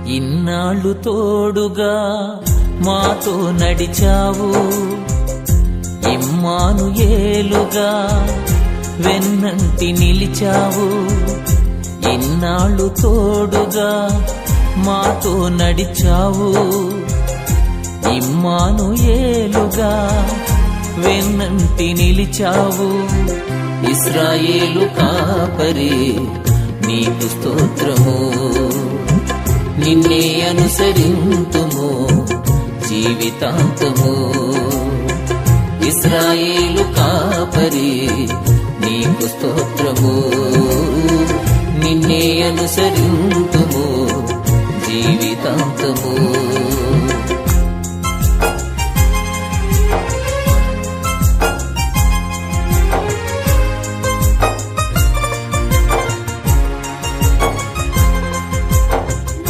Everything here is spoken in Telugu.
ఇన్నాళ్ళు తోడుగా మాతో నడిచావు, ఇమ్మానుయేలుగా వెన్నంటి నిలిచావు. ఇన్నాళ్ళు తోడుగా మాతో నడిచావు, ఇమ్మానుయేలుగా వెన్నంటి నిలిచావు. ఇశ్రాయేలు కాపరి నీకు స్తోత్రము, నిన్నే అనుసరింతుము జీవితాంతము. ఇశ్రాయేలు కాపరి నీకు స్తోత్రము, నిన్నే అనుసరింతుము జీవితాంతము.